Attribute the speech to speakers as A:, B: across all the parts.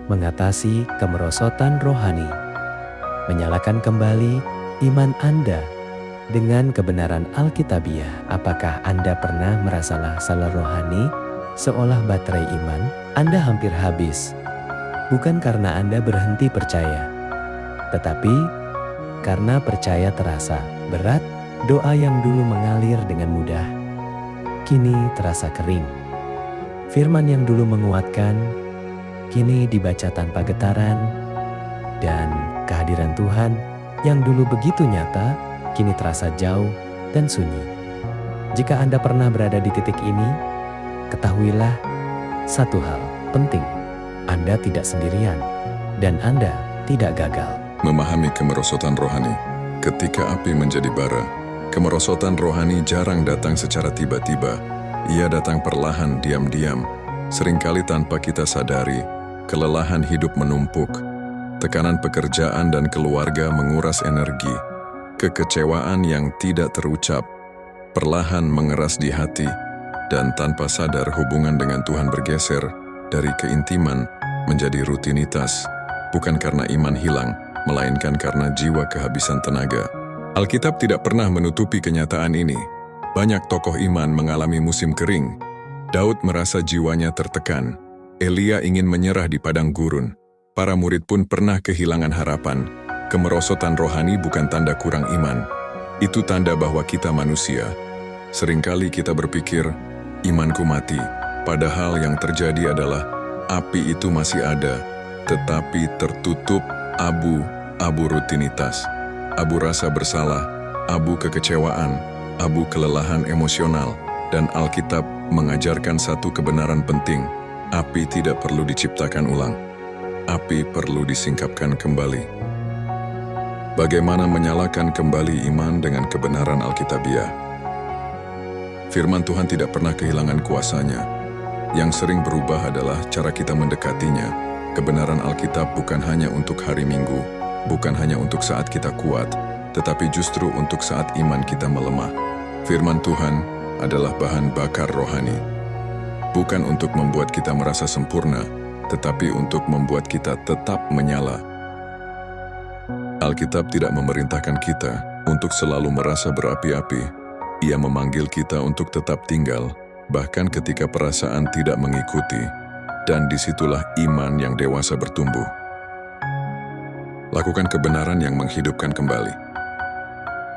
A: mengatasi kemerosotan rohani, menyalakan kembali iman Anda dengan kebenaran Alkitabiah. Apakah Anda pernah merasa salah rohani, seolah baterai iman Anda hampir habis? Bukan karena Anda berhenti percaya, tetapi karena percaya terasa berat. Doa yang dulu mengalir dengan mudah, kini terasa kering. Firman yang dulu menguatkan, kini dibaca tanpa getaran. Dan kehadiran Tuhan yang dulu begitu nyata, kini terasa jauh dan sunyi. Jika Anda pernah berada di titik ini, ketahuilah satu hal penting: Anda tidak sendirian dan Anda tidak gagal.
B: Memahami kemerosotan rohani. Ketika api menjadi bara, kemerosotan rohani jarang datang secara tiba-tiba. Ia datang perlahan, diam-diam. Seringkali tanpa kita sadari, kelelahan hidup menumpuk. Tekanan pekerjaan dan keluarga menguras energi. Kekecewaan yang tidak terucap perlahan mengeras di hati, dan tanpa sadar hubungan dengan Tuhan bergeser dari keintiman menjadi rutinitas, bukan karena iman hilang, melainkan karena jiwa kehabisan tenaga. Alkitab tidak pernah menutupi kenyataan ini. Banyak tokoh iman mengalami musim kering. Daud merasa jiwanya tertekan. Elia ingin menyerah di padang gurun. Para murid pun pernah kehilangan harapan. Kemerosotan rohani bukan tanda kurang iman. Itu tanda bahwa kita manusia. Seringkali kita berpikir, imanku mati. Padahal yang terjadi adalah, api itu masih ada, tetapi tertutup abu rutinitas. Abu rasa bersalah, abu kekecewaan, abu kelelahan emosional, dan Alkitab mengajarkan satu kebenaran penting: api tidak perlu diciptakan ulang, api perlu disingkapkan kembali. Bagaimana menyalakan kembali iman dengan kebenaran Alkitabiah? Firman Tuhan tidak pernah kehilangan kuasanya. Yang sering berubah adalah cara kita mendekatinya. Kebenaran Alkitab bukan hanya untuk hari Minggu, bukan hanya untuk saat kita kuat, tetapi justru untuk saat iman kita melemah. Firman Tuhan adalah bahan bakar rohani. Bukan untuk membuat kita merasa sempurna, tetapi untuk membuat kita tetap menyala. Alkitab tidak memerintahkan kita untuk selalu merasa berapi-api. Ia memanggil kita untuk tetap tinggal, bahkan ketika perasaan tidak mengikuti. Dan disitulah iman yang dewasa bertumbuh. Lakukan kebenaran yang menghidupkan kembali.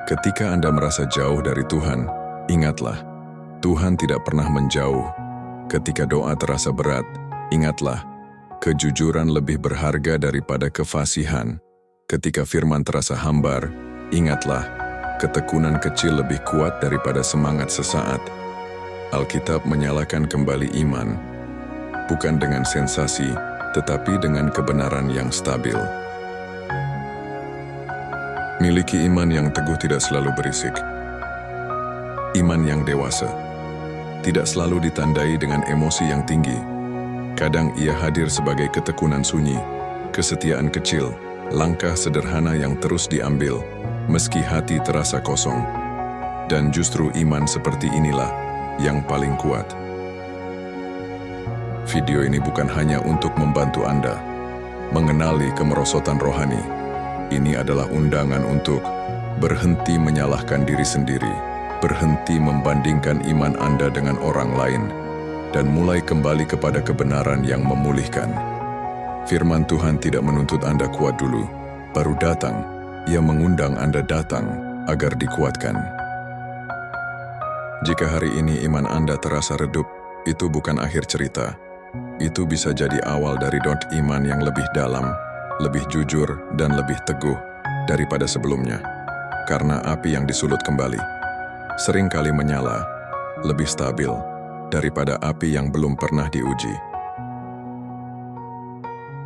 B: Ketika Anda merasa jauh dari Tuhan, ingatlah, Tuhan tidak pernah menjauh. Ketika doa terasa berat, ingatlah, kejujuran lebih berharga daripada kefasihan. Ketika firman terasa hambar, ingatlah, ketekunan kecil lebih kuat daripada semangat sesaat. Alkitab menyalakan kembali iman, bukan dengan sensasi, tetapi dengan kebenaran yang stabil. Miliki iman yang teguh tidak selalu berisik. Iman yang dewasa tidak selalu ditandai dengan emosi yang tinggi. Kadang ia hadir sebagai ketekunan sunyi, kesetiaan kecil, langkah sederhana yang terus diambil, meski hati terasa kosong. Dan justru iman seperti inilah yang paling kuat. Video ini bukan hanya untuk membantu Anda mengenali kemerosotan rohani. Ini adalah undangan untuk berhenti menyalahkan diri sendiri, berhenti membandingkan iman Anda dengan orang lain, dan mulai kembali kepada kebenaran yang memulihkan. Firman Tuhan tidak menuntut Anda kuat dulu, baru datang. Ia mengundang Anda datang agar dikuatkan. Jika hari ini iman Anda terasa redup, itu bukan akhir cerita. Itu bisa jadi awal dari iman yang lebih dalam, lebih jujur, dan lebih teguh daripada sebelumnya. Karena api yang disulut kembali seringkali menyala, lebih stabil daripada api yang belum pernah diuji.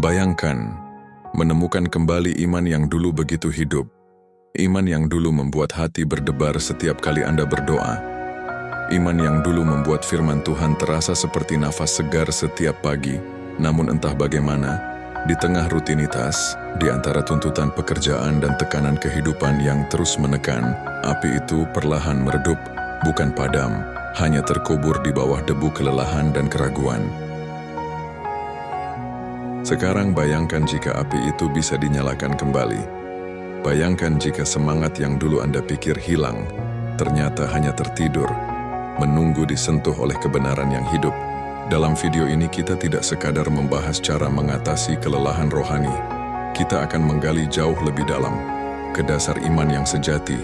B: Bayangkan, menemukan kembali iman yang dulu begitu hidup. Iman yang dulu membuat hati berdebar setiap kali Anda berdoa. Iman yang dulu membuat firman Tuhan terasa seperti nafas segar setiap pagi. Namun entah bagaimana, di tengah rutinitas, di antara tuntutan pekerjaan dan tekanan kehidupan yang terus menekan, api itu perlahan meredup, bukan padam, hanya terkubur di bawah debu kelelahan dan keraguan. Sekarang bayangkan jika api itu bisa dinyalakan kembali. Bayangkan jika semangat yang dulu Anda pikir hilang, ternyata hanya tertidur, menunggu disentuh oleh kebenaran yang hidup. Dalam video ini kita tidak sekadar membahas cara mengatasi kelelahan rohani. Kita akan menggali jauh lebih dalam, ke dasar iman yang sejati,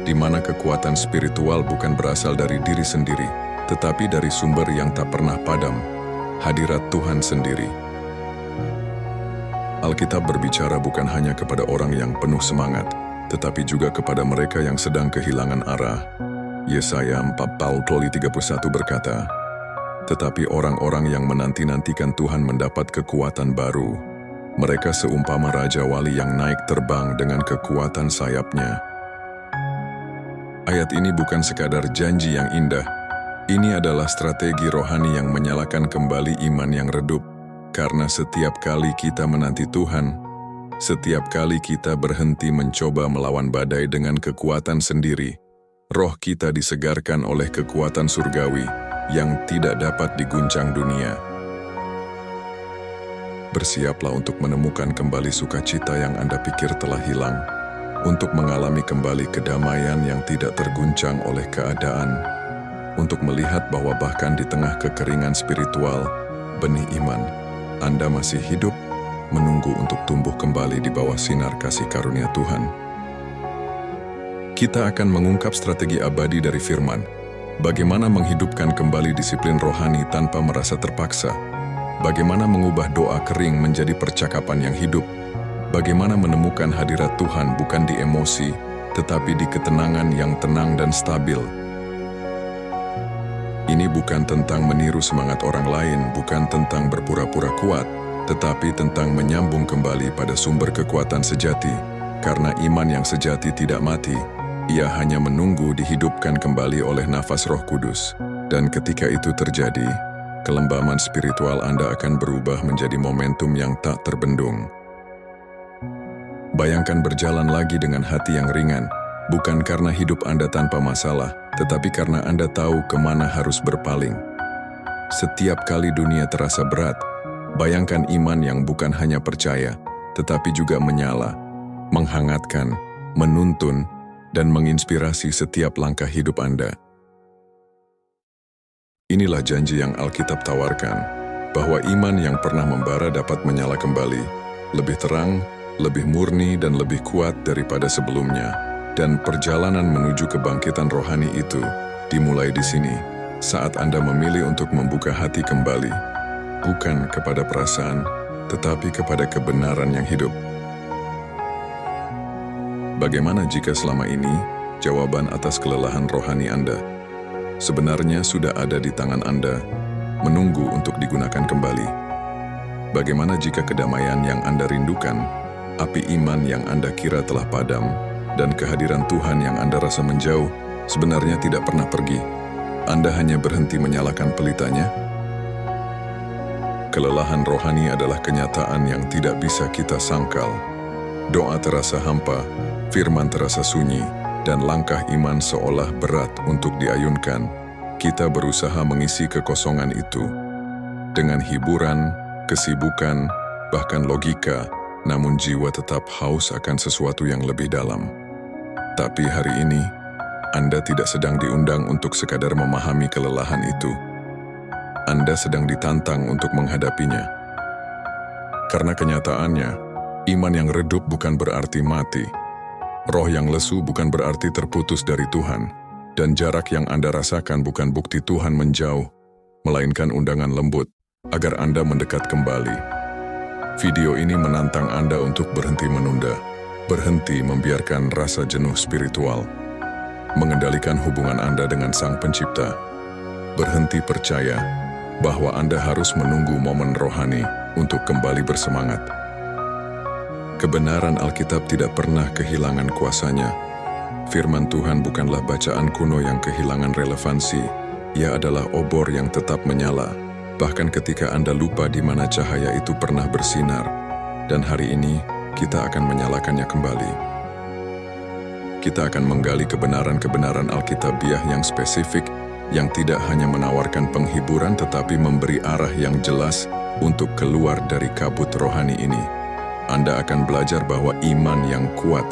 B: di mana kekuatan spiritual bukan berasal dari diri sendiri, tetapi dari sumber yang tak pernah padam, hadirat Tuhan sendiri. Alkitab berbicara bukan hanya kepada orang yang penuh semangat, tetapi juga kepada mereka yang sedang kehilangan arah. Yesaya 40:31 berkata, "Tetapi orang-orang yang menanti-nantikan Tuhan mendapat kekuatan baru. Mereka seumpama Raja Wali yang naik terbang dengan kekuatan sayapnya." Ayat ini bukan sekadar janji yang indah. Ini adalah strategi rohani yang menyalakan kembali iman yang redup. Karena setiap kali kita menanti Tuhan, setiap kali kita berhenti mencoba melawan badai dengan kekuatan sendiri, roh kita disegarkan oleh kekuatan surgawi yang tidak dapat diguncang dunia. Bersiaplah untuk menemukan kembali sukacita yang Anda pikir telah hilang, untuk mengalami kembali kedamaian yang tidak terguncang oleh keadaan, untuk melihat bahwa bahkan di tengah kekeringan spiritual, benih iman, Anda masih hidup, menunggu untuk tumbuh kembali di bawah sinar kasih karunia Tuhan. Kita akan mengungkap strategi abadi dari firman, bagaimana menghidupkan kembali disiplin rohani tanpa merasa terpaksa, bagaimana mengubah doa kering menjadi percakapan yang hidup, bagaimana menemukan hadirat Tuhan bukan di emosi, tetapi di ketenangan yang tenang dan stabil. Ini bukan tentang meniru semangat orang lain, bukan tentang berpura-pura kuat, tetapi tentang menyambung kembali pada sumber kekuatan sejati, karena iman yang sejati tidak mati. Ia hanya menunggu dihidupkan kembali oleh nafas Roh Kudus. Dan ketika itu terjadi, kelembaman spiritual Anda akan berubah menjadi momentum yang tak terbendung. Bayangkan berjalan lagi dengan hati yang ringan, bukan karena hidup Anda tanpa masalah, tetapi karena Anda tahu kemana harus berpaling. Setiap kali dunia terasa berat, bayangkan iman yang bukan hanya percaya, tetapi juga menyala, menghangatkan, menuntun, dan menginspirasi setiap langkah hidup Anda. Inilah janji yang Alkitab tawarkan, bahwa iman yang pernah membara dapat menyala kembali, lebih terang, lebih murni, dan lebih kuat daripada sebelumnya. Dan perjalanan menuju kebangkitan rohani itu dimulai di sini, saat Anda memilih untuk membuka hati kembali, bukan kepada perasaan, tetapi kepada kebenaran yang hidup. Bagaimana jika selama ini jawaban atas kelelahan rohani Anda sebenarnya sudah ada di tangan Anda, menunggu untuk digunakan kembali? Bagaimana jika kedamaian yang Anda rindukan, api iman yang Anda kira telah padam, dan kehadiran Tuhan yang Anda rasa menjauh sebenarnya tidak pernah pergi? Anda hanya berhenti menyalakan pelitanya? Kelelahan rohani adalah kenyataan yang tidak bisa kita sangkal. Doa terasa hampa, firman terasa sunyi, dan langkah iman seolah berat untuk diayunkan. Kita berusaha mengisi kekosongan itu dengan hiburan, kesibukan, bahkan logika, namun jiwa tetap haus akan sesuatu yang lebih dalam. Tapi hari ini, Anda tidak sedang diundang untuk sekadar memahami kelelahan itu. Anda sedang ditantang untuk menghadapinya. Karena kenyataannya, iman yang redup bukan berarti mati. Roh yang lesu bukan berarti terputus dari Tuhan. Dan jarak yang Anda rasakan bukan bukti Tuhan menjauh, melainkan undangan lembut agar Anda mendekat kembali. Video ini menantang Anda untuk berhenti menunda, berhenti membiarkan rasa jenuh spiritual, mengendalikan hubungan Anda dengan Sang Pencipta, berhenti percaya bahwa Anda harus menunggu momen rohani untuk kembali bersemangat. Kebenaran Alkitab tidak pernah kehilangan kuasanya. Firman Tuhan bukanlah bacaan kuno yang kehilangan relevansi. Ia adalah obor yang tetap menyala, bahkan ketika Anda lupa di mana cahaya itu pernah bersinar. Dan hari ini, kita akan menyalakannya kembali. Kita akan menggali kebenaran-kebenaran Alkitabiah yang spesifik, yang tidak hanya menawarkan penghiburan tetapi memberi arah yang jelas untuk keluar dari kabut rohani ini. Anda akan belajar bahwa iman yang kuat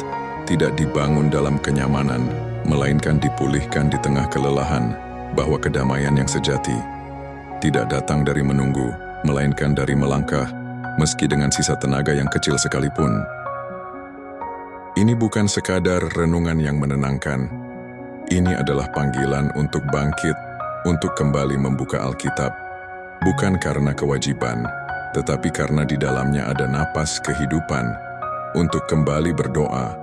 B: tidak dibangun dalam kenyamanan, melainkan dipulihkan di tengah kelelahan, bahwa kedamaian yang sejati tidak datang dari menunggu, melainkan dari melangkah, meski dengan sisa tenaga yang kecil sekalipun. Ini bukan sekadar renungan yang menenangkan. Ini adalah panggilan untuk bangkit, untuk kembali membuka Alkitab, bukan karena kewajiban, tetapi karena di dalamnya ada napas kehidupan, untuk kembali berdoa,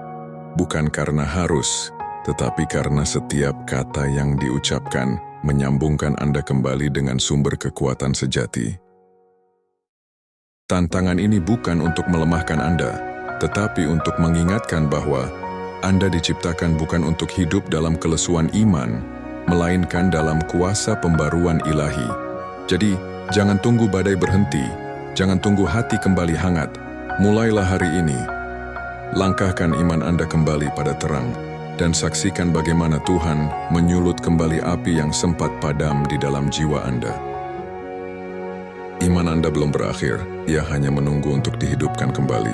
B: bukan karena harus, tetapi karena setiap kata yang diucapkan menyambungkan Anda kembali dengan sumber kekuatan sejati. Tantangan ini bukan untuk melemahkan Anda, tetapi untuk mengingatkan bahwa Anda diciptakan bukan untuk hidup dalam kelesuan iman, melainkan dalam kuasa pembaruan ilahi. Jadi, jangan tunggu badai berhenti, jangan tunggu hati kembali hangat. Mulailah hari ini. Langkahkan iman Anda kembali pada terang, dan saksikan bagaimana Tuhan menyulut kembali api yang sempat padam di dalam jiwa Anda. Iman Anda belum berakhir, ia hanya menunggu untuk dihidupkan kembali.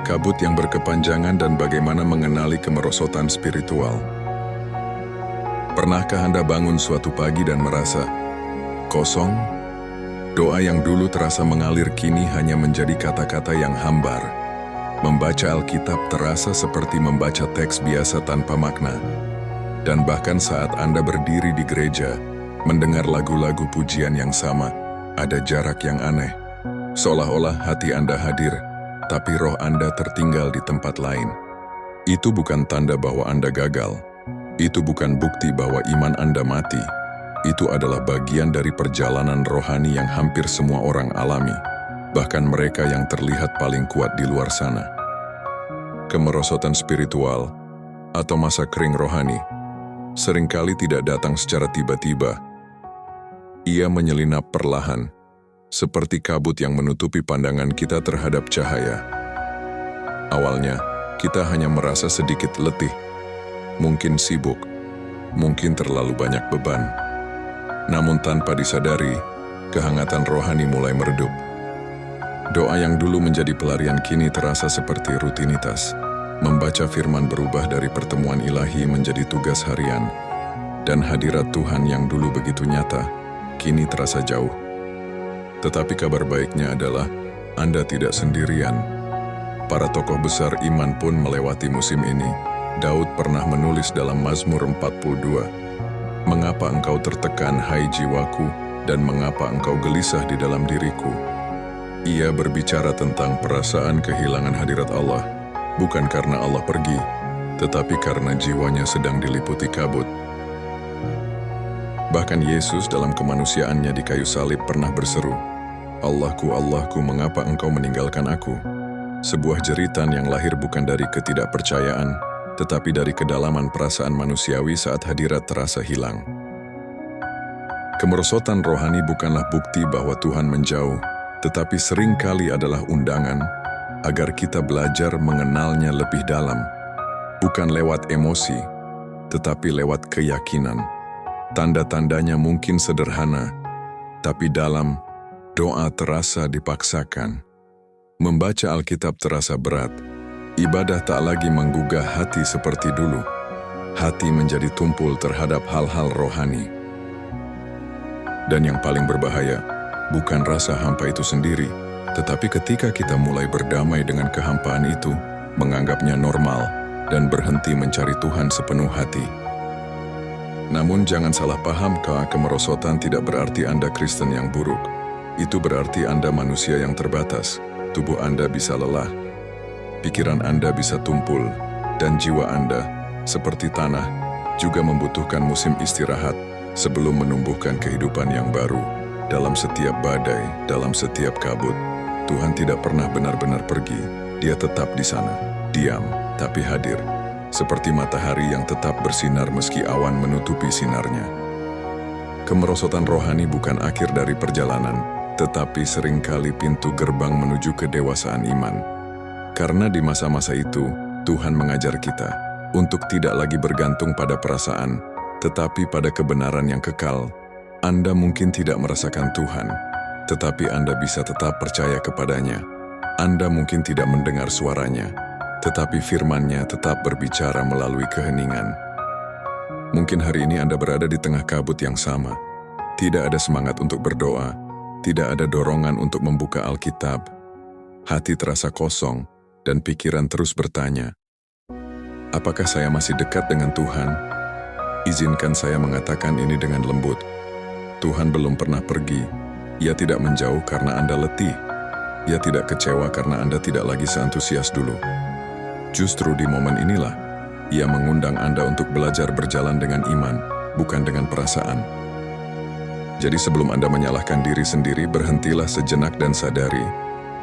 B: Kabut yang berkepanjangan dan bagaimana mengenali kemerosotan spiritual. Pernahkah Anda bangun suatu pagi dan merasa kosong? Doa yang dulu terasa mengalir kini hanya menjadi kata-kata yang hambar. Membaca Alkitab terasa seperti membaca teks biasa tanpa makna. Dan bahkan saat Anda berdiri di gereja, mendengar lagu-lagu pujian yang sama, ada jarak yang aneh. Seolah-olah hati Anda hadir, tapi roh Anda tertinggal di tempat lain. Itu bukan tanda bahwa Anda gagal. Itu bukan bukti bahwa iman Anda mati. Itu adalah bagian dari perjalanan rohani yang hampir semua orang alami, bahkan mereka yang terlihat paling kuat di luar sana. Kemerosotan spiritual atau masa kering rohani seringkali tidak datang secara tiba-tiba. Ia menyelinap perlahan, seperti kabut yang menutupi pandangan kita terhadap cahaya. Awalnya, kita hanya merasa sedikit letih, mungkin sibuk, mungkin terlalu banyak beban. Namun tanpa disadari, kehangatan rohani mulai meredup. Doa yang dulu menjadi pelarian kini terasa seperti rutinitas. Membaca firman berubah dari pertemuan ilahi menjadi tugas harian. Dan hadirat Tuhan yang dulu begitu nyata, kini terasa jauh. Tetapi kabar baiknya adalah, Anda tidak sendirian. Para tokoh besar iman pun melewati musim ini. Daud pernah menulis dalam Mazmur 42, "Mengapa engkau tertekan, hai jiwaku, dan mengapa engkau gelisah di dalam diriku?" Ia berbicara tentang perasaan kehilangan hadirat Allah, bukan karena Allah pergi, tetapi karena jiwanya sedang diliputi kabut. Bahkan Yesus dalam kemanusiaannya di kayu salib pernah berseru, "Allahku, Allahku, mengapa engkau meninggalkan aku?" Sebuah jeritan yang lahir bukan dari ketidakpercayaan, tetapi dari kedalaman perasaan manusiawi saat hadirat terasa hilang. Kemerosotan rohani bukanlah bukti bahwa Tuhan menjauh, tetapi seringkali adalah undangan agar kita belajar mengenalnya lebih dalam, bukan lewat emosi, tetapi lewat keyakinan. Tanda-tandanya mungkin sederhana, tapi dalam doa terasa dipaksakan. Membaca Alkitab terasa berat. Ibadah tak lagi menggugah hati seperti dulu. Hati menjadi tumpul terhadap hal-hal rohani. Dan yang paling berbahaya, bukan rasa hampa itu sendiri, tetapi ketika kita mulai berdamai dengan kehampaan itu, menganggapnya normal, dan berhenti mencari Tuhan sepenuh hati. Namun jangan salah paham, kemerosotan tidak berarti Anda Kristen yang buruk. Itu berarti Anda manusia yang terbatas. Tubuh Anda bisa lelah, pikiran Anda bisa tumpul, dan jiwa Anda, seperti tanah, juga membutuhkan musim istirahat sebelum menumbuhkan kehidupan yang baru. Dalam setiap badai, dalam setiap kabut, Tuhan tidak pernah benar-benar pergi. Dia tetap di sana, diam, tapi hadir. Seperti matahari yang tetap bersinar meski awan menutupi sinarnya. Kemerosotan rohani bukan akhir dari perjalanan, tetapi seringkali pintu gerbang menuju kedewasaan iman. Karena di masa-masa itu, Tuhan mengajar kita untuk tidak lagi bergantung pada perasaan, tetapi pada kebenaran yang kekal. Anda mungkin tidak merasakan Tuhan, tetapi Anda bisa tetap percaya kepadanya. Anda mungkin tidak mendengar suaranya, tetapi firman-Nya tetap berbicara melalui keheningan. Mungkin hari ini Anda berada di tengah kabut yang sama. Tidak ada semangat untuk berdoa, tidak ada dorongan untuk membuka Alkitab. Hati terasa kosong, dan pikiran terus bertanya, apakah saya masih dekat dengan Tuhan? Izinkan saya mengatakan ini dengan lembut. Tuhan belum pernah pergi. Ia tidak menjauh karena Anda letih. Ia tidak kecewa karena Anda tidak lagi seantusias dulu. Justru di momen inilah, Ia mengundang Anda untuk belajar berjalan dengan iman, bukan dengan perasaan. Jadi sebelum Anda menyalahkan diri sendiri, berhentilah sejenak dan sadari,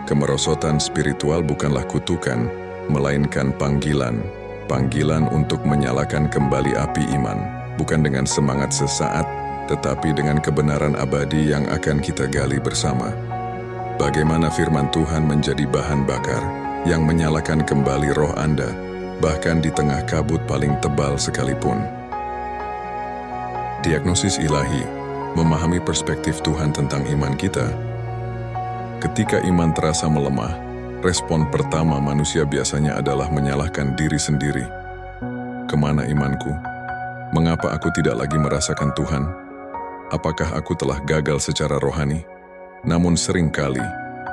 B: kemerosotan spiritual bukanlah kutukan, melainkan panggilan. Panggilan untuk menyalakan kembali api iman, bukan dengan semangat sesaat, tetapi dengan kebenaran abadi yang akan kita gali bersama. Bagaimana firman Tuhan menjadi bahan bakar yang menyalakan kembali roh Anda, bahkan di tengah kabut paling tebal sekalipun. Diagnosis ilahi, memahami perspektif Tuhan tentang iman kita. Ketika iman terasa melemah, respon pertama manusia biasanya adalah menyalahkan diri sendiri. Kemana imanku? Mengapa aku tidak lagi merasakan Tuhan? Apakah aku telah gagal secara rohani? Namun seringkali,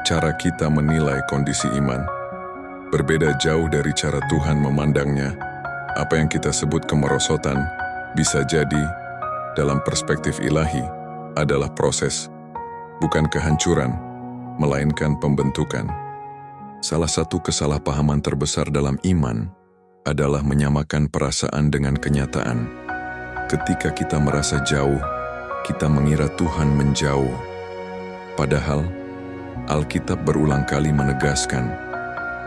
B: cara kita menilai kondisi iman berbeda jauh dari cara Tuhan memandangnya. Apa yang kita sebut kemerosotan bisa jadi, dalam perspektif ilahi, adalah proses, bukan kehancuran, melainkan pembentukan. Salah satu kesalahpahaman terbesar dalam iman adalah menyamakan perasaan dengan kenyataan. Ketika kita merasa jauh, kita mengira Tuhan menjauh. Padahal, Alkitab berulang kali menegaskan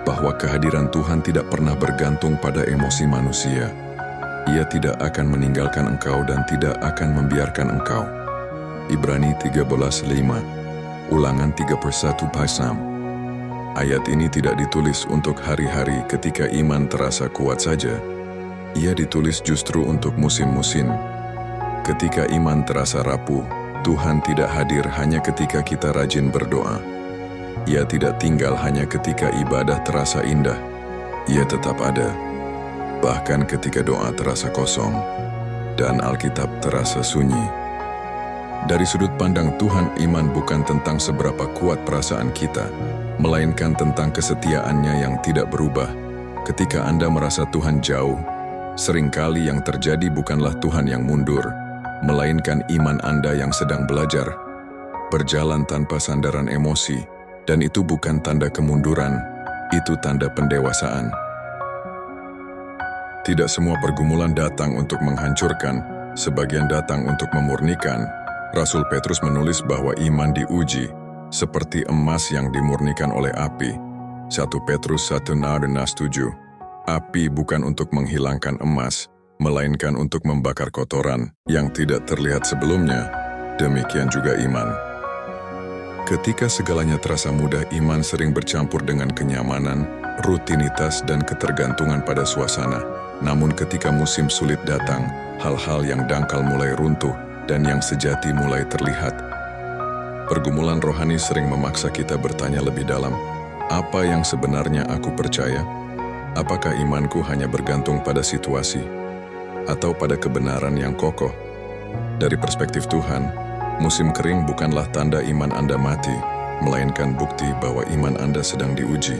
B: bahwa kehadiran Tuhan tidak pernah bergantung pada emosi manusia. Ia tidak akan meninggalkan engkau dan tidak akan membiarkan engkau. Ibrani 13:5, Ulangan 31:6. Ayat ini tidak ditulis untuk hari-hari ketika iman terasa kuat saja. Ia ditulis justru untuk musim-musim. Ketika iman terasa rapuh, Tuhan tidak hadir hanya ketika kita rajin berdoa. Ia tidak tinggal hanya ketika ibadah terasa indah. Ia tetap ada, bahkan ketika doa terasa kosong dan Alkitab terasa sunyi. Dari sudut pandang Tuhan, iman bukan tentang seberapa kuat perasaan kita, melainkan tentang kesetiaannya yang tidak berubah. Ketika Anda merasa Tuhan jauh, seringkali yang terjadi bukanlah Tuhan yang mundur, melainkan iman Anda yang sedang belajar, berjalan tanpa sandaran emosi, dan itu bukan tanda kemunduran, itu tanda pendewasaan. Tidak semua pergumulan datang untuk menghancurkan, sebagian datang untuk memurnikan. Rasul Petrus menulis bahwa iman diuji, seperti emas yang dimurnikan oleh api. 1 Petrus 1:6-7. Api bukan untuk menghilangkan emas, melainkan untuk membakar kotoran yang tidak terlihat sebelumnya. Demikian juga iman. Ketika segalanya terasa mudah, iman sering bercampur dengan kenyamanan, rutinitas, dan ketergantungan pada suasana. Namun ketika musim sulit datang, hal-hal yang dangkal mulai runtuh dan yang sejati mulai terlihat. Pergumulan rohani sering memaksa kita bertanya lebih dalam, apa yang sebenarnya aku percaya? Apakah imanku hanya bergantung pada situasi atau pada kebenaran yang kokoh? Dari perspektif Tuhan, musim kering bukanlah tanda iman Anda mati, melainkan bukti bahwa iman Anda sedang diuji,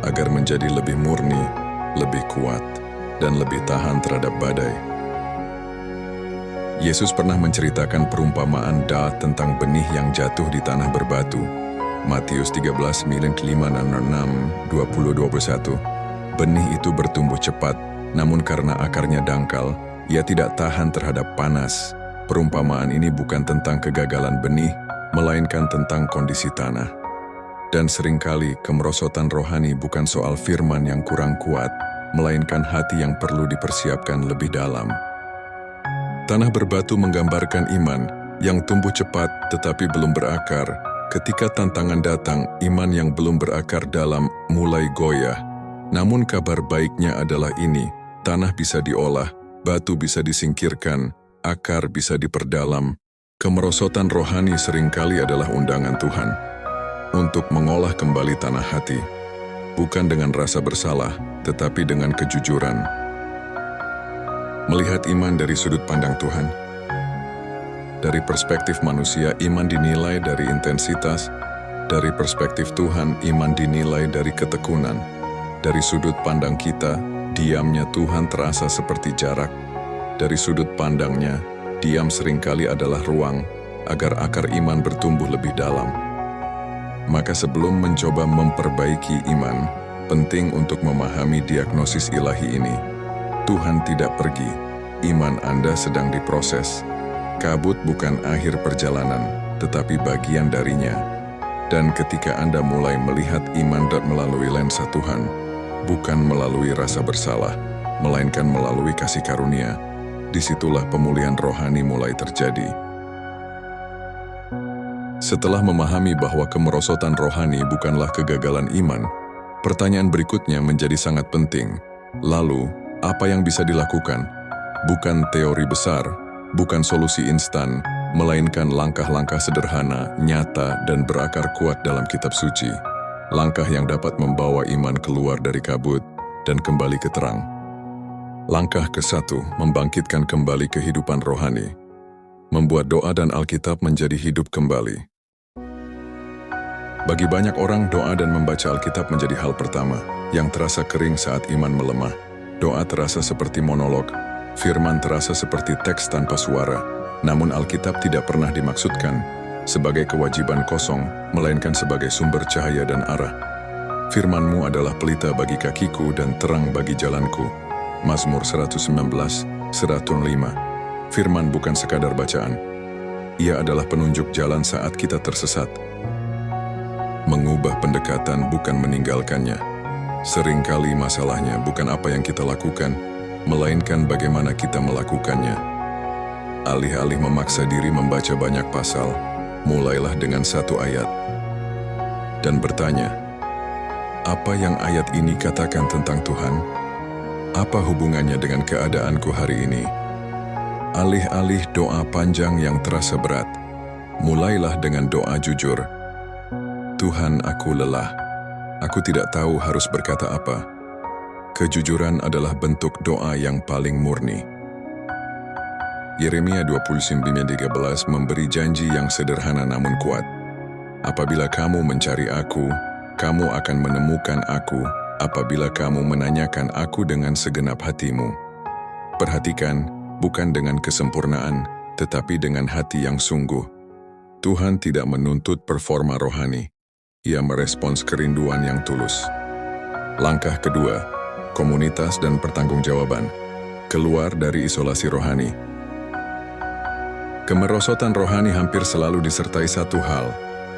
B: agar menjadi lebih murni, lebih kuat, dan lebih tahan terhadap badai. Yesus pernah menceritakan perumpamaan tentang benih yang jatuh di tanah berbatu. Matius 13:5-6, 20-21. Benih itu bertumbuh cepat, namun karena akarnya dangkal, ia tidak tahan terhadap panas. Perumpamaan ini bukan tentang kegagalan benih, melainkan tentang kondisi tanah. Dan seringkali kemerosotan rohani bukan soal firman yang kurang kuat, melainkan hati yang perlu dipersiapkan lebih dalam. Tanah berbatu menggambarkan iman yang tumbuh cepat tetapi belum berakar. Ketika tantangan datang, iman yang belum berakar dalam mulai goyah. Namun kabar baiknya adalah ini, tanah bisa diolah, batu bisa disingkirkan, akar bisa diperdalam, Kemerosotan rohani seringkali adalah undangan Tuhan untuk mengolah kembali tanah hati, bukan dengan rasa bersalah, tetapi dengan kejujuran. Melihat iman dari sudut pandang Tuhan. Dari perspektif manusia, iman dinilai dari intensitas. Dari perspektif Tuhan, iman dinilai dari ketekunan. Dari sudut pandang kita, diamnya Tuhan terasa seperti jarak. Dari sudut pandangnya, diam seringkali adalah ruang agar akar iman bertumbuh lebih dalam. Maka sebelum mencoba memperbaiki iman, penting untuk memahami diagnosis ilahi ini. Tuhan tidak pergi, iman Anda sedang diproses. Kabut bukan akhir perjalanan, tetapi bagian darinya. Dan ketika Anda mulai melihat iman melalui lensa Tuhan, bukan melalui rasa bersalah, melainkan melalui kasih karunia, disitulah pemulihan rohani mulai terjadi. Setelah memahami bahwa kemerosotan rohani bukanlah kegagalan iman, pertanyaan berikutnya menjadi sangat penting. Lalu, apa yang bisa dilakukan? Bukan teori besar, bukan solusi instan, melainkan langkah-langkah sederhana, nyata, dan berakar kuat dalam kitab suci. Langkah yang dapat membawa iman keluar dari kabut dan kembali ke terang. Langkah ke-1, membangkitkan kembali kehidupan rohani. Membuat doa dan Alkitab menjadi hidup kembali. Bagi banyak orang, doa dan membaca Alkitab menjadi hal pertama, yang terasa kering saat iman melemah. Doa terasa seperti monolog, firman terasa seperti teks tanpa suara. Namun Alkitab tidak pernah dimaksudkan sebagai kewajiban kosong, melainkan sebagai sumber cahaya dan arah. Firman-Mu adalah pelita bagi kakiku dan terang bagi jalanku. Mazmur 119, 105. Firman bukan sekadar bacaan. Ia adalah penunjuk jalan saat kita tersesat. Mengubah pendekatan bukan meninggalkannya. Seringkali masalahnya bukan apa yang kita lakukan, melainkan bagaimana kita melakukannya. Alih-alih memaksa diri membaca banyak pasal, mulailah dengan satu ayat. Dan bertanya, apa yang ayat ini katakan tentang Tuhan? Apa hubungannya dengan keadaanku hari ini? Alih-alih doa panjang yang terasa berat, mulailah dengan doa jujur. Tuhan, aku lelah. Aku tidak tahu harus berkata apa. Kejujuran adalah bentuk doa yang paling murni. Yeremia 29:13 memberi janji yang sederhana namun kuat. Apabila kamu mencari aku, kamu akan menemukan aku, apabila kamu menanyakan aku dengan segenap hatimu. Perhatikan, bukan dengan kesempurnaan, tetapi dengan hati yang sungguh. Tuhan tidak menuntut performa rohani. Ia merespons kerinduan yang tulus. Langkah kedua, komunitas dan pertanggungjawaban. Keluar dari isolasi rohani. Kemerosotan rohani hampir selalu disertai satu hal,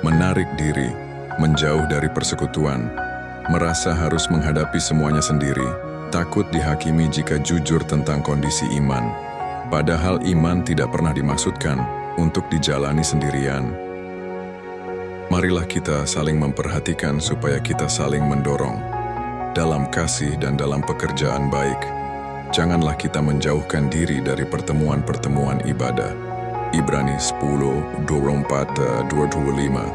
B: menarik diri, menjauh dari persekutuan, merasa harus menghadapi semuanya sendiri, takut dihakimi jika jujur tentang kondisi iman. Padahal iman tidak pernah dimaksudkan untuk dijalani sendirian. Marilah kita saling memperhatikan supaya kita saling mendorong. Dalam kasih dan dalam pekerjaan baik, janganlah kita menjauhkan diri dari pertemuan-pertemuan ibadah. Ibrani 10:24-25.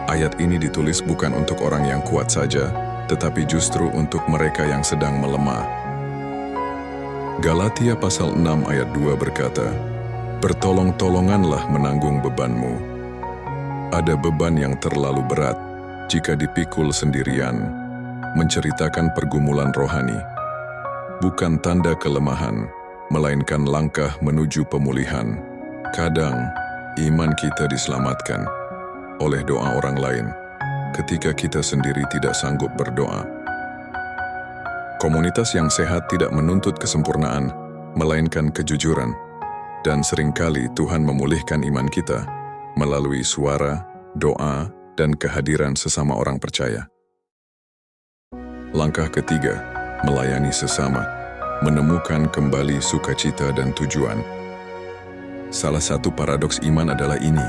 B: Ayat ini ditulis bukan untuk orang yang kuat saja, tetapi justru untuk mereka yang sedang melemah. Galatia pasal 6 ayat 2 berkata, "Bertolong-tolonganlah menanggung bebanmu." Ada beban yang terlalu berat jika dipikul sendirian. Menceritakan pergumulan rohani bukan tanda kelemahan, melainkan langkah menuju pemulihan. Kadang, iman kita diselamatkan oleh doa orang lain ketika kita sendiri tidak sanggup berdoa. Komunitas yang sehat tidak menuntut kesempurnaan, melainkan kejujuran. Dan seringkali Tuhan memulihkan iman kita melalui suara, doa, dan kehadiran sesama orang percaya. Langkah ketiga, melayani sesama, menemukan kembali sukacita dan tujuan. Salah satu paradoks iman adalah ini.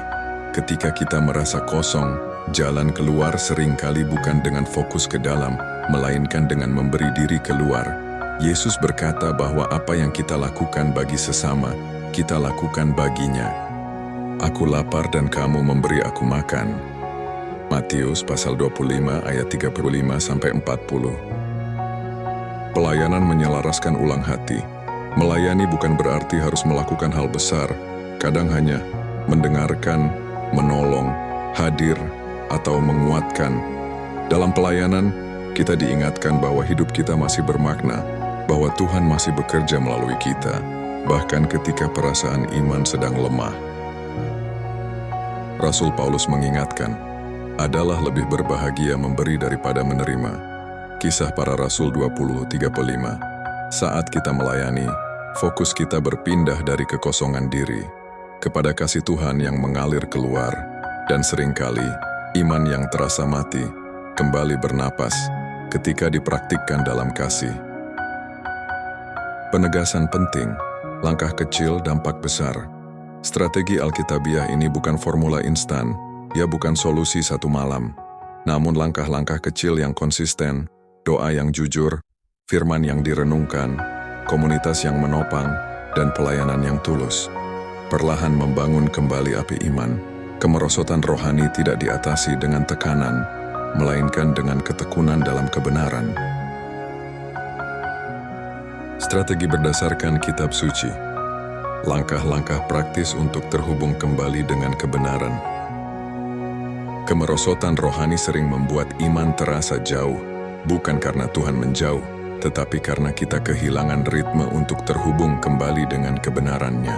B: Ketika kita merasa kosong, jalan keluar seringkali bukan dengan fokus ke dalam, melainkan dengan memberi diri keluar. Yesus berkata bahwa apa yang kita lakukan bagi sesama, kita lakukan baginya. Aku lapar dan kamu memberi aku makan. Matius pasal 25 ayat 35-40. Pelayanan menyelaraskan ulang hati. Melayani bukan berarti harus melakukan hal besar, kadang hanya mendengarkan, menolong, hadir, atau menguatkan. Dalam pelayanan, kita diingatkan bahwa hidup kita masih bermakna, bahwa Tuhan masih bekerja melalui kita, bahkan ketika perasaan iman sedang lemah. Rasul Paulus mengingatkan, adalah lebih berbahagia memberi daripada menerima. Kisah Para Rasul 20:35. Saat kita melayani, fokus kita berpindah dari kekosongan diri kepada kasih Tuhan yang mengalir keluar, dan seringkali iman yang terasa mati kembali bernapas ketika dipraktikkan dalam kasih. Penegasan penting, langkah kecil dampak besar. Strategi Alkitabiah ini bukan formula instan, ya bukan solusi satu malam, namun langkah-langkah kecil yang konsisten, doa yang jujur, firman yang direnungkan, komunitas yang menopang, dan pelayanan yang tulus. Perlahan membangun kembali api iman. Kemerosotan rohani tidak diatasi dengan tekanan, melainkan dengan ketekunan dalam kebenaran. Strategi berdasarkan kitab suci. Langkah-langkah praktis untuk terhubung kembali dengan kebenaran. Kemerosotan rohani sering membuat iman terasa jauh, bukan karena Tuhan menjauh, tetapi karena kita kehilangan ritme untuk terhubung kembali dengan kebenarannya.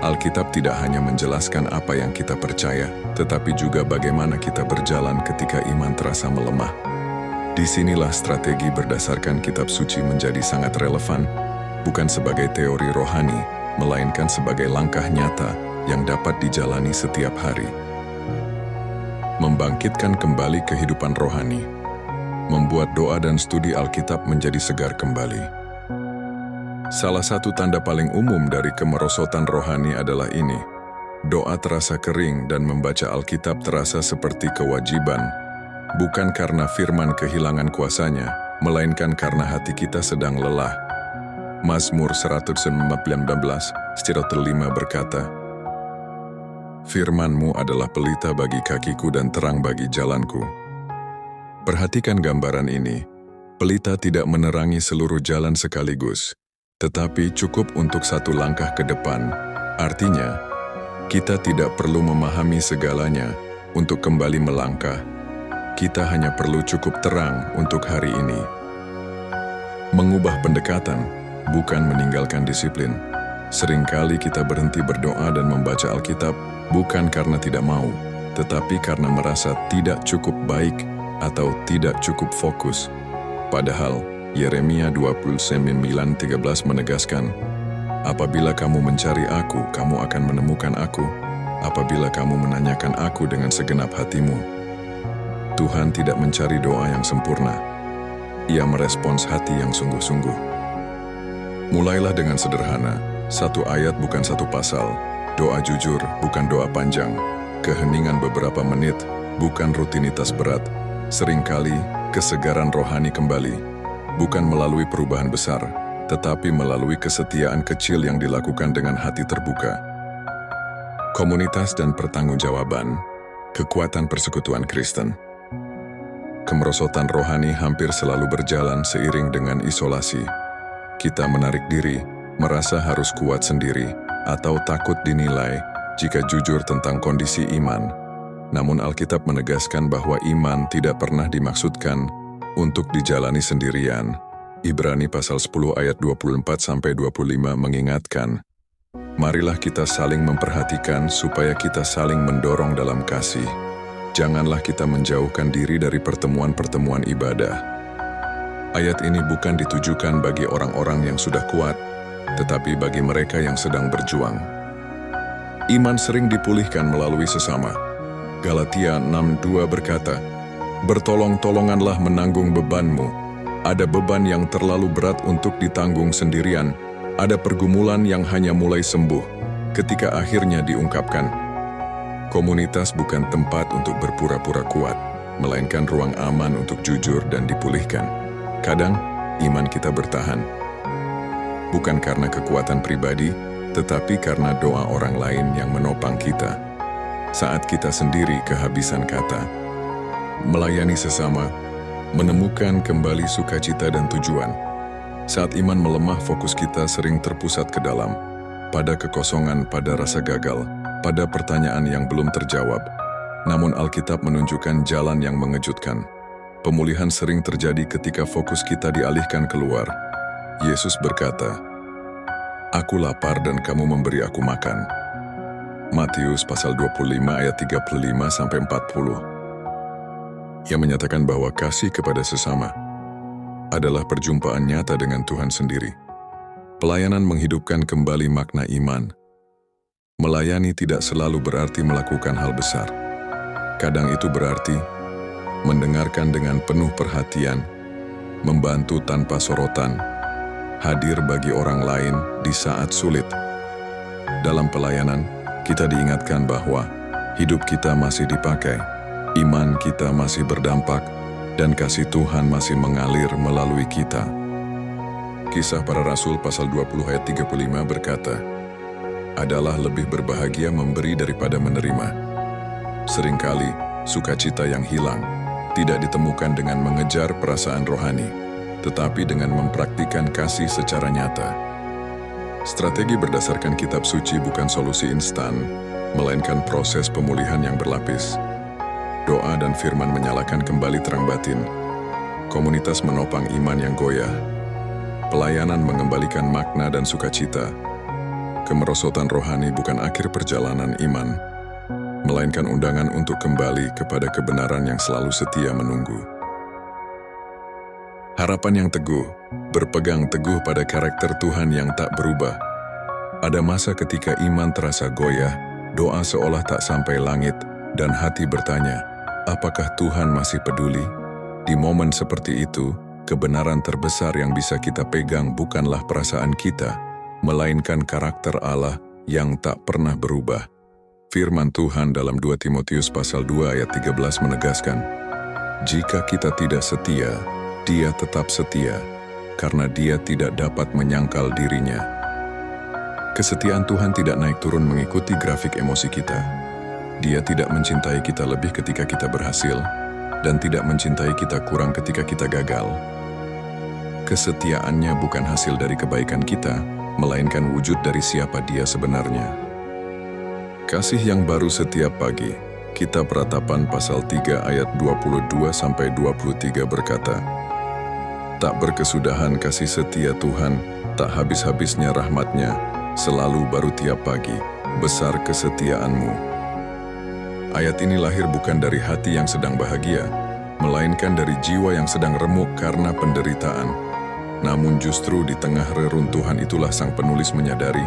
B: Alkitab tidak hanya menjelaskan apa yang kita percaya, tetapi juga bagaimana kita berjalan ketika iman terasa melemah. Disinilah strategi berdasarkan kitab suci menjadi sangat relevan, bukan sebagai teori rohani, melainkan sebagai langkah nyata yang dapat dijalani setiap hari. Membangkitkan kembali kehidupan rohani, membuat doa dan studi Alkitab menjadi segar kembali. Salah satu tanda paling umum dari kemerosotan rohani adalah ini. Doa terasa kering dan membaca Alkitab terasa seperti kewajiban, bukan karena firman kehilangan kuasanya, melainkan karena hati kita sedang lelah. Mazmur 119:5 berkata, "Firman-Mu adalah pelita bagi kakiku dan terang bagi jalanku." Perhatikan gambaran ini. Pelita tidak menerangi seluruh jalan sekaligus, tetapi cukup untuk satu langkah ke depan. Artinya, kita tidak perlu memahami segalanya untuk kembali melangkah. Kita hanya perlu cukup terang untuk hari ini. Mengubah pendekatan, bukan meninggalkan disiplin. Seringkali kita berhenti berdoa dan membaca Alkitab bukan karena tidak mau, tetapi karena merasa tidak cukup baik atau tidak cukup fokus. Padahal, Yeremia 29:13 menegaskan, "Apabila kamu mencari aku, kamu akan menemukan aku. Apabila kamu menanyakan aku dengan segenap hatimu." Tuhan tidak mencari doa yang sempurna. Ia merespons hati yang sungguh-sungguh. Mulailah dengan sederhana, satu ayat bukan satu pasal, doa jujur bukan doa panjang, keheningan beberapa menit bukan rutinitas berat. Seringkali kesegaran rohani kembali bukan melalui perubahan besar, tetapi melalui kesetiaan kecil yang dilakukan dengan hati terbuka. Komunitas dan pertanggungjawaban, kekuatan persekutuan Kristen. Kemerosotan rohani hampir selalu berjalan seiring dengan isolasi. Kita menarik diri, merasa harus kuat sendiri, atau takut dinilai jika jujur tentang kondisi iman. Namun Alkitab menegaskan bahwa iman tidak pernah dimaksudkan untuk dijalani sendirian. Ibrani pasal 10 ayat 24-25 mengingatkan, "Marilah kita saling memperhatikan supaya kita saling mendorong dalam kasih. Janganlah kita menjauhkan diri dari pertemuan-pertemuan ibadah." Ayat ini bukan ditujukan bagi orang-orang yang sudah kuat, tetapi bagi mereka yang sedang berjuang. Iman sering dipulihkan melalui sesama. Galatia 6:2 berkata, "Bertolong-tolonganlah menanggung bebanmu. Ada beban yang terlalu berat untuk ditanggung sendirian. Ada pergumulan yang hanya mulai sembuh ketika akhirnya diungkapkan." Komunitas bukan tempat untuk berpura-pura kuat, melainkan ruang aman untuk jujur dan dipulihkan. Kadang, iman kita bertahan. Bukan karena kekuatan pribadi, tetapi karena doa orang lain yang menopang kita. Saat kita sendiri kehabisan kata, melayani sesama, menemukan kembali sukacita dan tujuan. Saat iman melemah, fokus kita sering terpusat ke dalam, pada kekosongan, pada rasa gagal, pada pertanyaan yang belum terjawab. Namun Alkitab menunjukkan jalan yang mengejutkan. Pemulihan sering terjadi ketika fokus kita dialihkan keluar. Yesus berkata, "Aku lapar dan kamu memberi aku makan." Matius pasal 25 ayat 35-40. Yang menyatakan bahwa kasih kepada sesama adalah perjumpaan nyata dengan Tuhan sendiri. Pelayanan menghidupkan kembali makna iman. Melayani tidak selalu berarti melakukan hal besar. Kadang itu berarti mendengarkan dengan penuh perhatian, membantu tanpa sorotan, hadir bagi orang lain di saat sulit. Dalam pelayanan, kita diingatkan bahwa hidup kita masih dipakai, iman kita masih berdampak, dan kasih Tuhan masih mengalir melalui kita. Kisah Para Rasul pasal 20 ayat 35 berkata, "Adalah lebih berbahagia memberi daripada menerima." Seringkali, sukacita yang hilang tidak ditemukan dengan mengejar perasaan rohani, tetapi dengan mempraktikkan kasih secara nyata. Strategi berdasarkan kitab suci bukan solusi instan, melainkan proses pemulihan yang berlapis. Doa dan firman menyalakan kembali terang batin. Komunitas menopang iman yang goyah. Pelayanan mengembalikan makna dan sukacita. Kemerosotan rohani bukan akhir perjalanan iman, melainkan undangan untuk kembali kepada kebenaran yang selalu setia menunggu. Harapan yang teguh, berpegang teguh pada karakter Tuhan yang tak berubah. Ada masa ketika iman terasa goyah, doa seolah tak sampai langit, dan hati bertanya, apakah Tuhan masih peduli? Di momen seperti itu, kebenaran terbesar yang bisa kita pegang bukanlah perasaan kita, melainkan karakter Allah yang tak pernah berubah. Firman Tuhan dalam 2 Timotius pasal 2 ayat 13 menegaskan, "Jika kita tidak setia, Dia tetap setia, karena Dia tidak dapat menyangkal dirinya." Kesetiaan Tuhan tidak naik turun mengikuti grafik emosi kita. Dia tidak mencintai kita lebih ketika kita berhasil, dan tidak mencintai kita kurang ketika kita gagal. Kesetiaannya bukan hasil dari kebaikan kita, melainkan wujud dari siapa Dia sebenarnya. Kasih yang baru setiap pagi. Kitab Ratapan pasal 3 ayat 22-23 berkata, "Tak berkesudahan kasih setia Tuhan, tak habis-habisnya rahmat-Nya, selalu baru tiap pagi, besar kesetiaan-Mu." Ayat ini lahir bukan dari hati yang sedang bahagia, melainkan dari jiwa yang sedang remuk karena penderitaan. Namun justru di tengah reruntuhan itulah sang penulis menyadari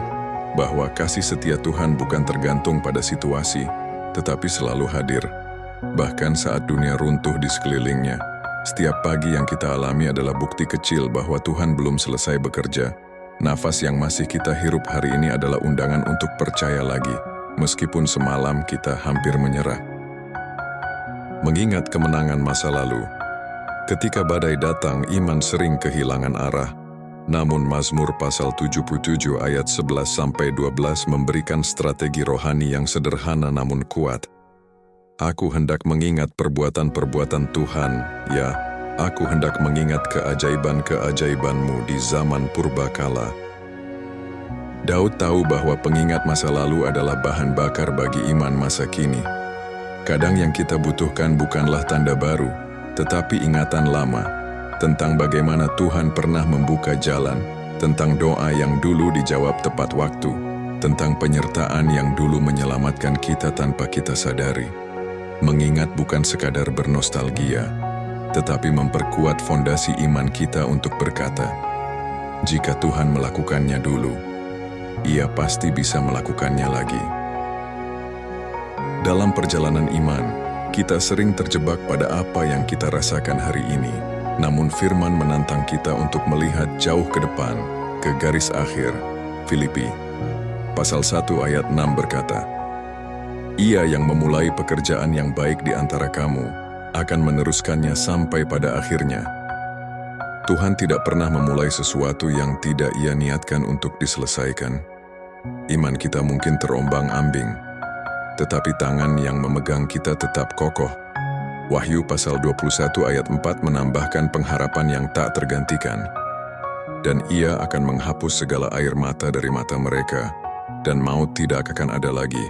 B: bahwa kasih setia Tuhan bukan tergantung pada situasi, tetapi selalu hadir. Bahkan saat dunia runtuh di sekelilingnya, setiap pagi yang kita alami adalah bukti kecil bahwa Tuhan belum selesai bekerja. Nafas yang masih kita hirup hari ini adalah undangan untuk percaya lagi, meskipun semalam kita hampir menyerah. Mengingat kemenangan masa lalu. Ketika badai datang, iman sering kehilangan arah. Namun Mazmur pasal 77 ayat 11-12 memberikan strategi rohani yang sederhana namun kuat. "Aku hendak mengingat perbuatan-perbuatan Tuhan, ya, aku hendak mengingat keajaiban-keajaiban-Mu di zaman purbakala." Daud tahu bahwa pengingat masa lalu adalah bahan bakar bagi iman masa kini. Kadang yang kita butuhkan bukanlah tanda baru, tetapi ingatan lama, tentang bagaimana Tuhan pernah membuka jalan, tentang doa yang dulu dijawab tepat waktu, tentang penyertaan yang dulu menyelamatkan kita tanpa kita sadari. Mengingat bukan sekadar bernostalgia, tetapi memperkuat fondasi iman kita untuk berkata, jika Tuhan melakukannya dulu, Ia pasti bisa melakukannya lagi. Dalam perjalanan iman, kita sering terjebak pada apa yang kita rasakan hari ini. Namun firman menantang kita untuk melihat jauh ke depan, ke garis akhir. Filipi pasal 1 ayat 6 berkata, "Ia yang memulai pekerjaan yang baik di antara kamu, akan meneruskannya sampai pada akhirnya." Tuhan tidak pernah memulai sesuatu yang tidak Ia niatkan untuk diselesaikan. Iman kita mungkin terombang-ambing, tetapi tangan yang memegang kita tetap kokoh. Wahyu pasal 21 ayat 4 menambahkan pengharapan yang tak tergantikan. Dan ia akan menghapus segala air mata dari mata mereka, dan maut tidak akan ada lagi.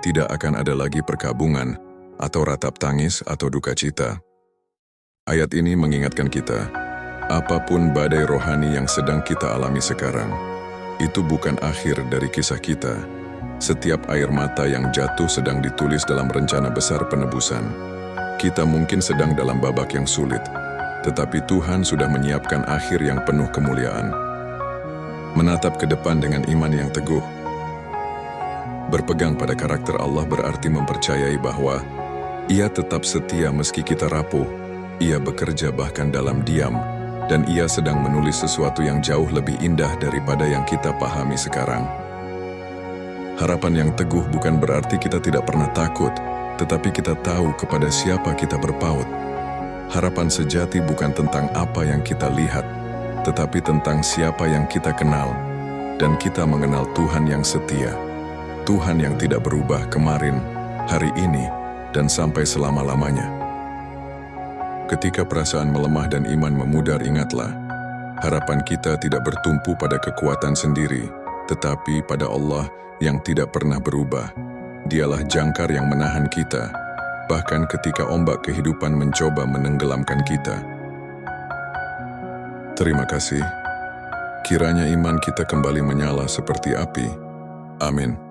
B: Tidak akan ada lagi perkabungan, atau ratap tangis atau duka cita. Ayat ini mengingatkan kita, apapun badai rohani yang sedang kita alami sekarang, itu bukan akhir dari kisah kita. Setiap air mata yang jatuh sedang ditulis dalam rencana besar penebusan. Kita mungkin sedang dalam babak yang sulit, tetapi Tuhan sudah menyiapkan akhir yang penuh kemuliaan. Menatap ke depan dengan iman yang teguh. Berpegang pada karakter Allah berarti mempercayai bahwa Ia tetap setia meski kita rapuh, Ia bekerja bahkan dalam diam, dan Ia sedang menulis sesuatu yang jauh lebih indah daripada yang kita pahami sekarang. Harapan yang teguh bukan berarti kita tidak pernah takut, tetapi kita tahu kepada siapa kita berpaut. Harapan sejati bukan tentang apa yang kita lihat, tetapi tentang siapa yang kita kenal, dan kita mengenal Tuhan yang setia. Tuhan yang tidak berubah kemarin, hari ini, dan sampai selama-lamanya. Ketika perasaan melemah dan iman memudar, ingatlah, harapan kita tidak bertumpu pada kekuatan sendiri, tetapi pada Allah yang tidak pernah berubah. Dialah jangkar yang menahan kita, bahkan ketika ombak kehidupan mencoba menenggelamkan kita. Terima kasih. Kiranya iman kita kembali menyala seperti api. Amin.